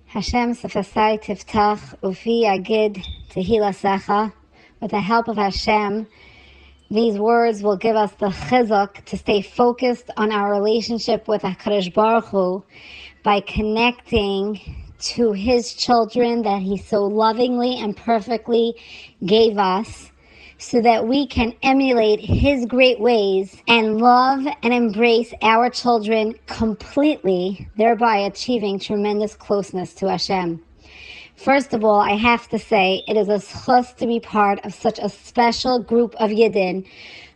Hashem sefasai tiftach ufi yagid tehilasecha. With the help of Hashem, these words will give us the CHIZUK to stay focused on our relationship with HaKadosh Baruch Hu by connecting to His children that He so lovingly and perfectly gave us, so that we can emulate His great ways and love and embrace our children completely, thereby achieving tremendous closeness to Hashem. First of all, I have to say it is a zchus to be part of such a special group of Yidden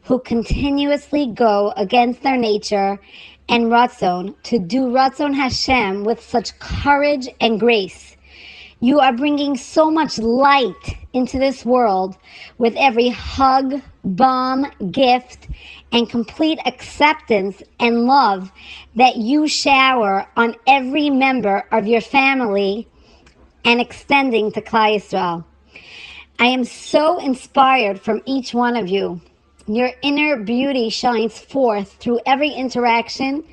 who continuously go against their nature and Ratzon to do Ratzon Hashem with such courage and grace. You are bringing so much light into this world with every hug, balm, gift, and complete acceptance and love that you shower on every member of your family and extending to Klal Yisrael. I am so inspired from each one of you. Your inner beauty shines forth through every interaction,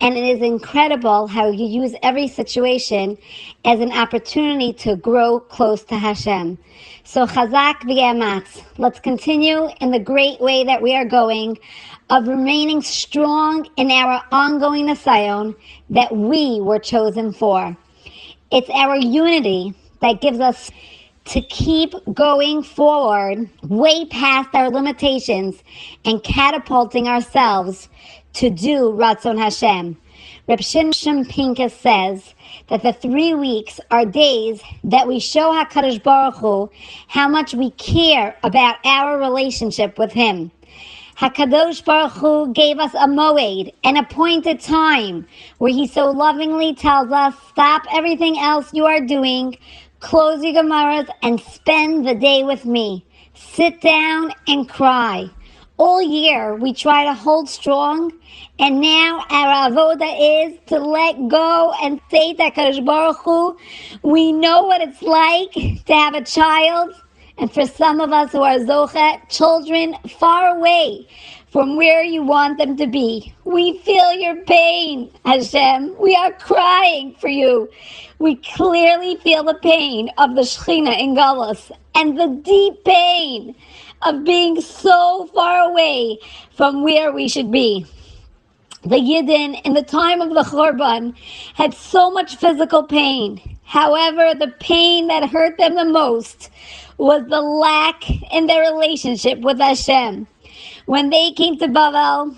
and it is incredible how you use every situation as an opportunity to grow close to Hashem. So chazak v'yamatz. Let's continue in the great way that we are going, of remaining strong in our ongoing nisayon that we were chosen for. It's our unity that gives us to keep going forward way past our limitations and catapulting ourselves to do Ratzon Hashem. Reb Shimshon Pincus says that the 3 weeks are days that we show HaKadosh Baruch Hu how much we care about our relationship with Him. HaKadosh Baruch Hu gave us a moed, an appointed time, where He so lovingly tells us, stop everything else you are doing, close your Gemaras, and spend the day with me. Sit down and cry. All year we try to hold strong, and now our avoda is to let go and say to HaKadosh Baruch Hu, we know what it's like to have a child, and for some of us who are zoche, children far away from where you want them to be. We feel your pain, Hashem. We are crying for you. We clearly feel the pain of the Shechina in Galus and the deep pain of being so far away from where we should be. The Yidden in the time of the Churban had so much physical pain. However, the pain that hurt them the most was the lack in their relationship with Hashem. When they came to Bavel,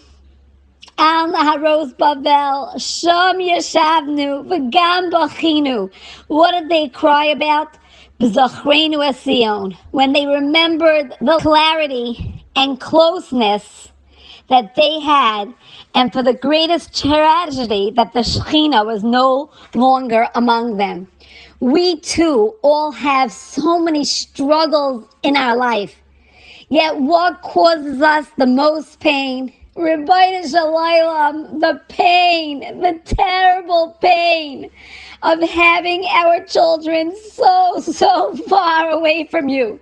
Al Naharos Bavel, Sham Yeshavnu, V'gam Bachinu. What did they cry about? B'zachrenu Esion. When they remembered the clarity and closeness that they had, and for the greatest tragedy that the Shechina was no longer among them. We too all have so many struggles in our life. Yet what causes us the most pain? Rabbeinu Shalom, the pain, the terrible pain of having our children so far away from you.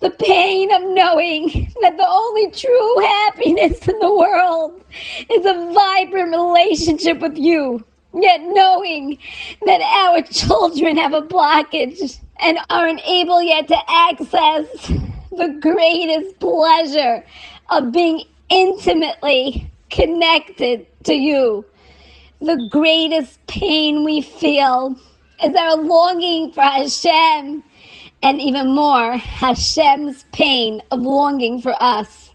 The pain of knowing that the only true happiness in the world is a vibrant relationship with you. Yet knowing that our children have a blockage and aren't able yet to access the greatest pleasure of being intimately connected to you. The greatest pain we feel is our longing for Hashem, and even more, Hashem's pain of longing for us.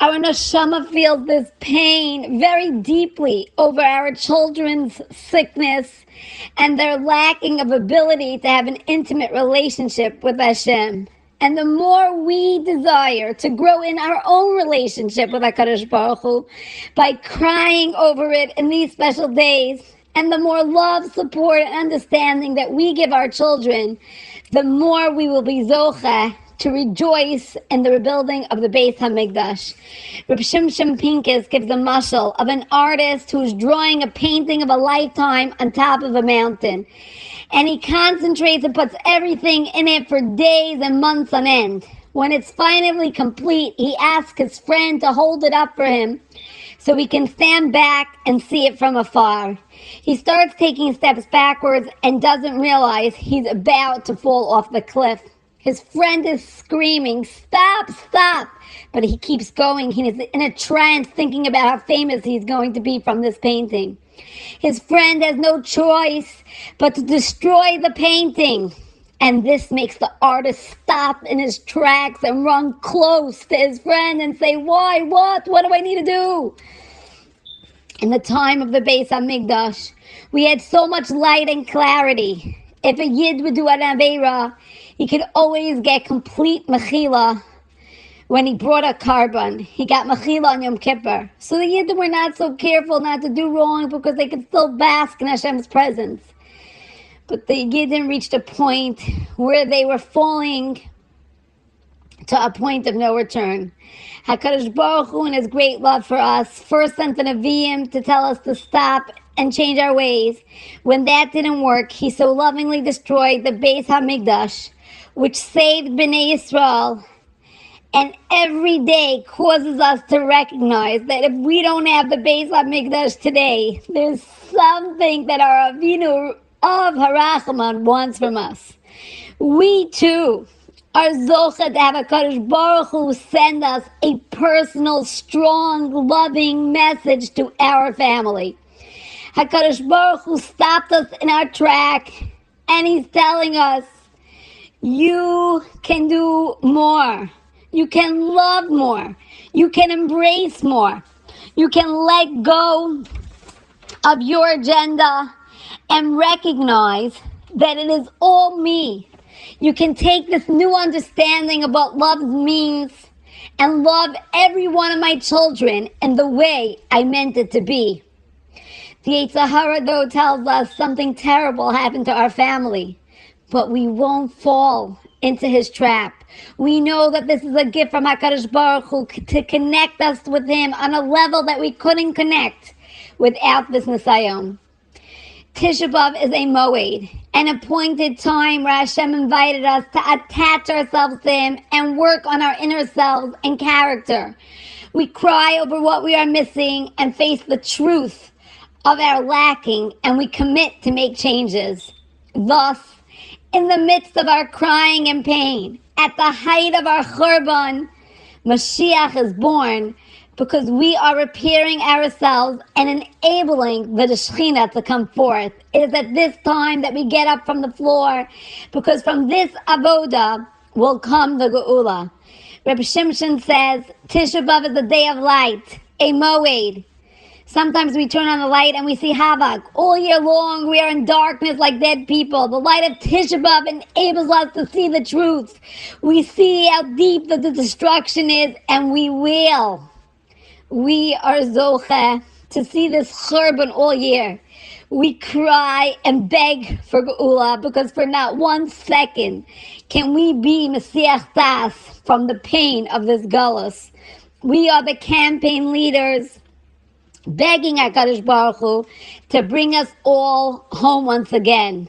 Our neshama feels this pain very deeply over our children's sickness and their lacking of ability to have an intimate relationship with Hashem. And the more we desire to grow in our own relationship with HaKadosh Baruch Hu by crying over it in these special days, and the more love, support, and understanding that we give our children, the more we will be zocheh to rejoice in the rebuilding of the Beis HaMikdash. Reb Shimshon Pincus gives a mashal of an artist who's drawing a painting of a lifetime on top of a mountain. And he concentrates and puts everything in it for days and months on end. When it's finally complete, he asks his friend to hold it up for him so we can stand back and see it from afar. He starts taking steps backwards and doesn't realize he's about to fall off the cliff. His friend is screaming, "Stop, stop!" But he keeps going. He is in a trance thinking about how famous he's going to be from this painting. His friend has no choice but to destroy the painting. And this makes the artist stop in his tracks and run close to his friend and say, "Why? What do I need to do?" In the time of the Beis HaMikdash, we had so much light and clarity. If a Yid would do an Aveira, he could always get complete Mechila when he brought a carbon. He got Mechila on Yom Kippur. So the Yid were not so careful not to do wrong because they could still bask in Hashem's presence. But the Yidden reached a point where they were falling to a point of no return. HaKadosh Baruch Hu, in His great love for us, first sent the Nevi'im to tell us to stop and change our ways. When that didn't work, He so lovingly destroyed the Beis HaMikdash, which saved Bnei Yisrael, and every day causes us to recognize that if we don't have the Beis HaMikdash today, there's something that our Avinu of Harachman wants from us. We too are zocha to have HaKadosh Baruch Hu send us a personal, strong, loving message to our family. HaKadosh Baruch Hu stopped us in our track, and He's telling us, you can do more. You can love more. You can embrace more. You can let go of your agenda and recognize that it is all me. You can take this new understanding of what love means and love every one of my children in the way I meant it to be. The Yetzer Hara, though, tells us something terrible happened to our family, but we won't fall into his trap. We know that this is a gift from HaKadosh Baruch Hu to connect us with Him on a level that we couldn't connect without this Nisayom. Tisha B'av is a moed, an appointed time where Hashem invited us to attach ourselves to Him and work on our inner selves and character. We cry over what we are missing and face the truth of our lacking, and we commit to make changes. Thus, in the midst of our crying and pain, at the height of our churban, Mashiach is born, because we are repairing ourselves and enabling the Shekhinah to come forth. It is at this time that we get up from the floor, because from this avoda will come the Geula. Reb Shimshon says, Tisha B'av is a day of light, a moed. Sometimes we turn on the light and we see havoc. All year long we are in darkness like dead people. The light of Tisha B'av enables us to see the truth. We see how deep the destruction is, and we will. We are zoche to see this churban all year. We cry and beg for Geula, because for not 1 second can we be Mesiach Das from the pain of this galus. We are the campaign leaders begging HaKadosh Baruch Hu to bring us all home once again.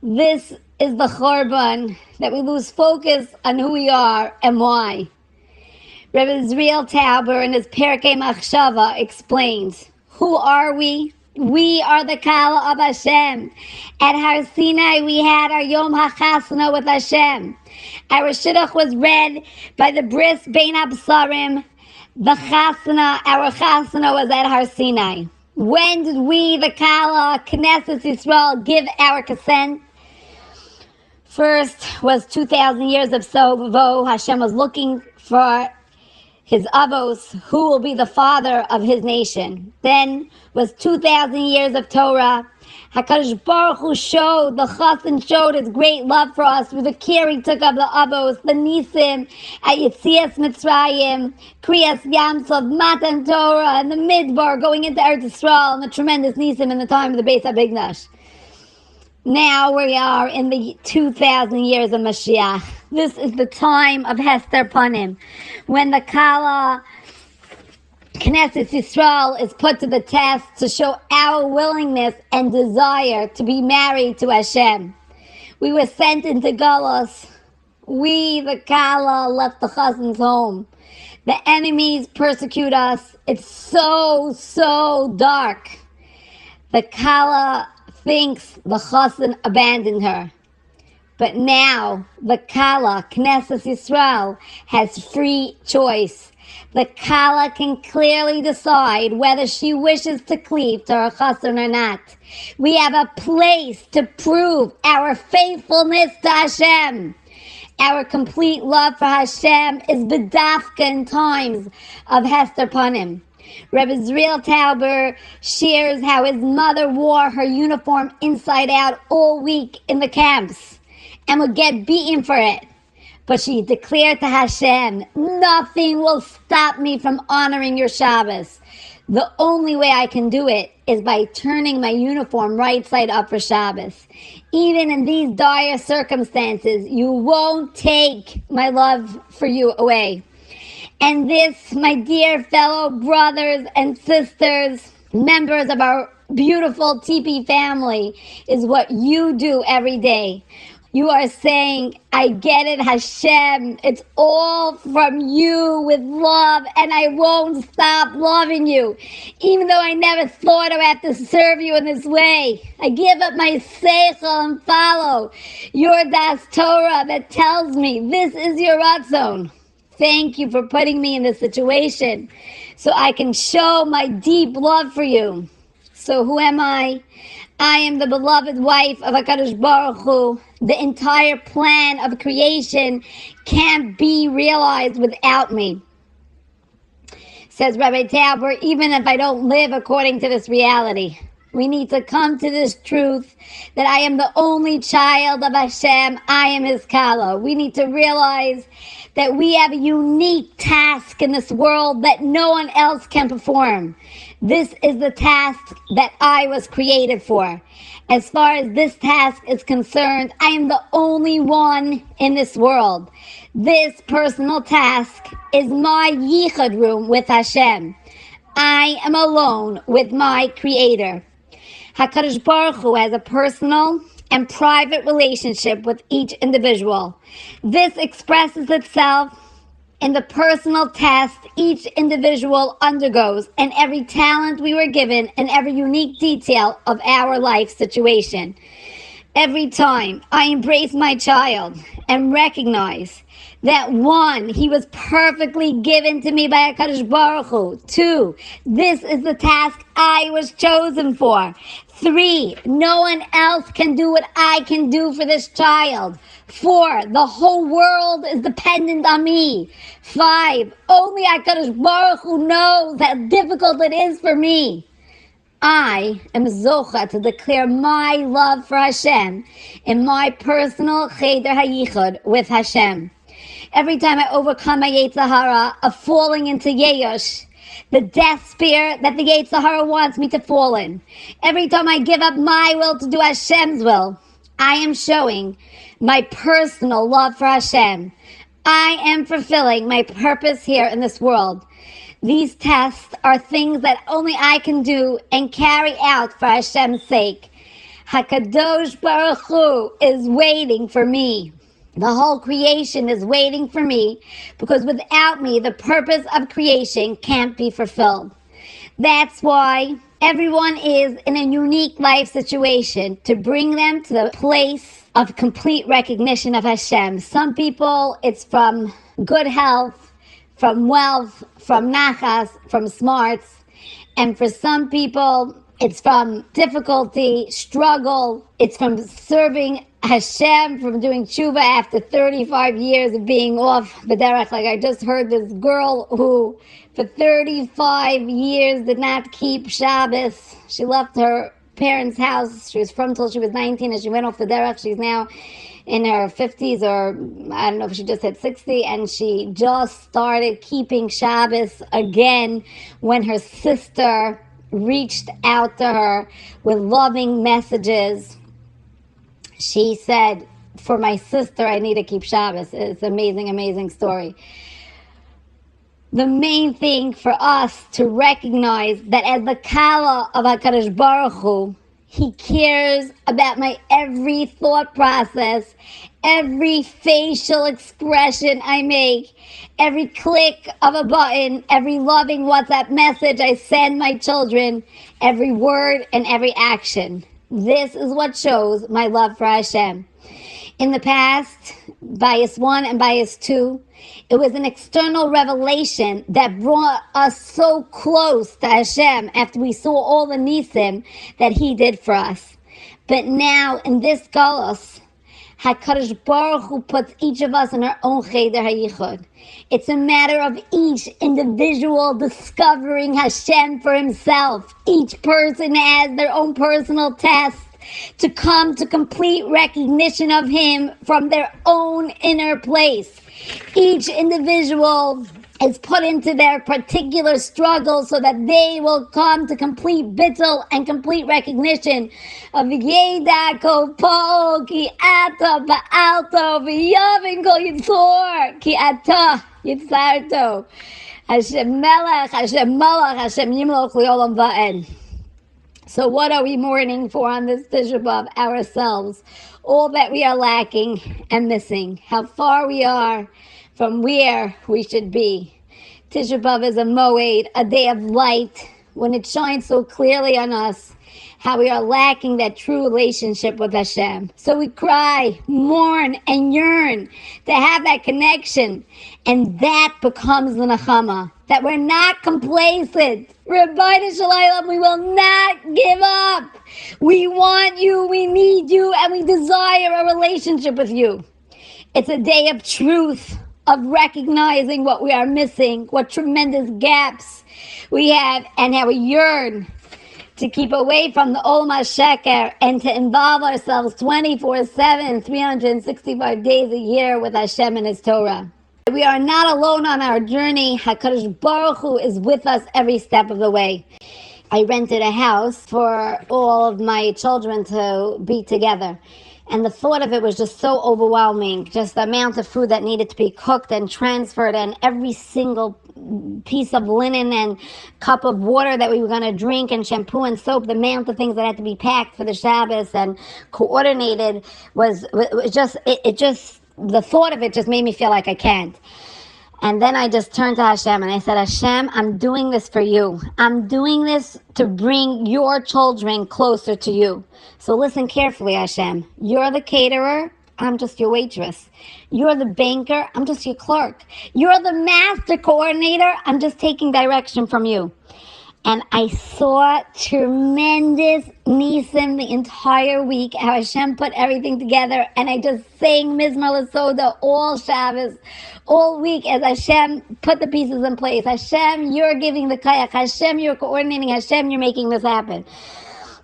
This is the churban that we lose focus on who we are and why. Rebbe Israel Tauber in his Perkei Machshava explains, who are we? We are the Kala of Hashem. At Har Sinai we had our Yom HaChasna with Hashem. Our Shidduch was read by the Bris Bein HaBsarim. The Chasna, our Chasna was at Har Sinai. When did we, the Kala, Knesset Yisrael, give our consent? First was 2,000 years of Sovo. Hashem was looking for His avos, who will be the father of His nation. Then was 2,000 years of Torah. HaKadosh Baruch Hu showed, the Chassan showed His great love for us through the care He took of the avos, the Nisim, at Yetzias Mitzrayim, Kriyas Yamsov, Matan Torah, and the Midbar, going into Eretz Yisrael, and the tremendous Nisim in the time of the Beis HaMikdash. Now we are in the 2,000 years of Mashiach. This is the time of Hester Panim, when the Kala Knesset Yisrael is put to the test to show our willingness and desire to be married to Hashem. We were sent into Galus. We, the Kala, left the Chassan's home. The enemies persecute us. It's so dark. The Kala thinks the Chassan abandoned her. But now the Kala, Knesset Yisrael, has free choice. The Kala can clearly decide whether she wishes to cleave to her Chassan or not. We have a place to prove our faithfulness to Hashem. Our complete love for Hashem is bedafka in times of Hester Panim. Rebbe Zriel Tauber shares how his mother wore her uniform inside out all week in the camps and would get beaten for it. But she declared to Hashem, nothing will stop me from honoring your Shabbos. The only way I can do it is by turning my uniform right side up for Shabbos. Even in these dire circumstances, you won't take my love for you away. And this, my dear fellow brothers and sisters, members of our beautiful TP family, is what you do every day. You are saying, I get it, Hashem. It's all from you with love, and I won't stop loving you. Even though I never thought I would have to serve you in this way. I give up my seichel and follow your Das Torah that tells me this is your Ratzon. Thank you for putting me in this situation so I can show my deep love for you. So who am I? I am the beloved wife of HaKadosh Baruch Hu. The entire plan of creation can't be realized without me. Says Rabbi Tauber, even if I don't live according to this reality, we need to come to this truth that I am the only child of Hashem. I am His Kala. We need to realize that we have a unique task in this world that no one else can perform. This is the task that I was created for. As far as this task is concerned, I am the only one in this world. This personal task is my yichud room with Hashem. I am alone with my Creator. HaKadosh Baruch Hu has a personal and private relationship with each individual. This expresses itself in the personal test each individual undergoes and every talent we were given and every unique detail of our life situation. Every time I embrace my child and recognize that 1, he was perfectly given to me by HaKadosh Baruch Hu. 2, this is the task I was chosen for. 3, no one else can do what I can do for this child. 4, the whole world is dependent on me. 5, only HaKadosh Baruch Hu knows how difficult it is for me. I am zocha to declare my love for Hashem in my personal cheder hayichud with Hashem. Every time I overcome my Yetzer Hara of falling into Yeyosh, the death spear that the Yetzer Hara wants me to fall in. Every time I give up my will to do Hashem's will, I am showing my personal love for Hashem. I am fulfilling my purpose here in this world. These tests are things that only I can do and carry out for Hashem's sake. HaKadosh Baruch Hu is waiting for me. The whole creation is waiting for me because without me, the purpose of creation can't be fulfilled. That's why everyone is in a unique life situation to bring them to the place of complete recognition of Hashem. Some people, it's from good health, from wealth, from nachas, from smarts. And for some people, it's from difficulty, struggle. It's from serving Hashem, from doing tshuva after 35 years of being off the derech. Like I just heard this girl who for 35 years did not keep Shabbos. She left her parents' house. She was from till she was 19 and she went off the derech. She's now in her 50s, or I don't know if she just hit 60, and she just started keeping Shabbos again when her sister reached out to her with loving messages. She said, for my sister, I need to keep Shabbos. It's an amazing, amazing story. The main thing for us to recognize that as the Kala of HaKadosh Baruch Hu, He cares about my every thought process, every facial expression I make, every click of a button, every loving WhatsApp message I send my children, every word and every action. This is what shows my love for Hashem. In the past, bias 1 and bias 2, it was an external revelation that brought us so close to Hashem after we saw all the nisim that He did for us. But now, in this galus, HaKadosh Baruch Hu puts each of us in our own cheder hayichud. It's a matter of each individual discovering Hashem for himself. Each person has their own personal test to come to complete recognition of Him from their own inner place. Each individual is put into their particular struggle so that they will come to complete bittul and complete recognition of Yeda Kol Pa'ol Ki Ata Ba'alto V'Yavin Kol Yitzor Ki Ata Yitzarto Hashem Melech, Hashem Malach, Hashem Yimloch L'Olam Va'ed. So what are we mourning for on this Tisha B'av? Ourselves. All that we are lacking and missing. How far we are from where we should be. Tisha B'av is a moed, a day of light, when it shines so clearly on us how we are lacking that true relationship with Hashem. So we cry, mourn, and yearn to have that connection. And that becomes the Nechama. That we're not complacent. Rabbi Shalom, we will not give up. We want you, we need you, and we desire a relationship with you. It's a day of truth, of recognizing what we are missing, what tremendous gaps we have, and how we yearn to keep away from the Olam HaSheker and to involve ourselves 24/7, 365 days a year with Hashem and His Torah. We are not alone on our journey. HaKadosh Baruch Hu is with us every step of the way. I rented a house for all of my children to be together. And the thought of it was just so overwhelming. Just the amount of food that needed to be cooked and transferred, and every single piece of linen and cup of water that we were going to drink, and shampoo and soap, the amount of things that had to be packed for the Shabbos and coordinated was just, the thought of it just made me feel like I can't. And then I just turned to Hashem and I said, Hashem, I'm doing this for you. I'm doing this to bring your children closer to you. So listen carefully, Hashem. You're the caterer. I'm just your waitress. You're the banker. I'm just your clerk. You're the master coordinator. I'm just taking direction from you. And I saw tremendous nisim the entire week, how Hashem put everything together. And I just sang Mizmor L'Soda all Shabbos, all week, as Hashem put the pieces in place. Hashem, you're giving the kayak. Hashem, you're coordinating. Hashem, you're making this happen.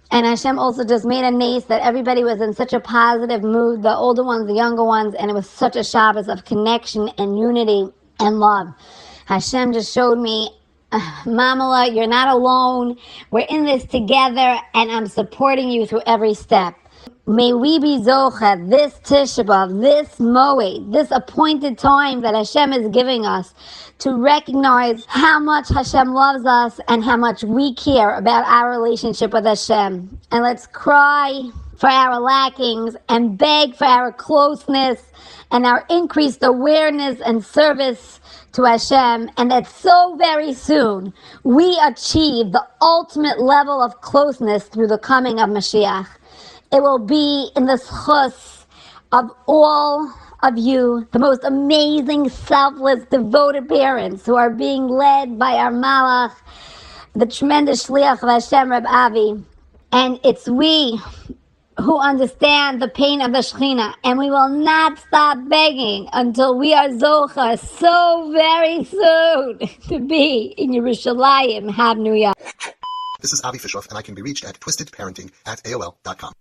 And Hashem also just made a nace that everybody was in such a positive mood, the older ones, the younger ones, and it was such a Shabbos of connection and unity and love. Hashem just showed me, Mamala, you're not alone. We're in this together, and I'm supporting you through every step. May we be zocha, this Tisha B'av, this moed, this appointed time that Hashem is giving us, to recognize how much Hashem loves us and how much we care about our relationship with Hashem. And let's cry for our lackings and beg for our closeness and our increased awareness and service to Hashem, and that so very soon we achieve the ultimate level of closeness through the coming of Mashiach. It will be in the schus of all of you, the most amazing, selfless, devoted parents who are being led by our Malach, the tremendous Shliach of Hashem, Reb Avi. And it's we who understand the pain of the Shekhinah, and we will not stop begging until we are Zocha so very soon to be in Yerushalayim, Habnuya. This is Avi Fishoff, and I can be reached at twistedparenting@aol.com.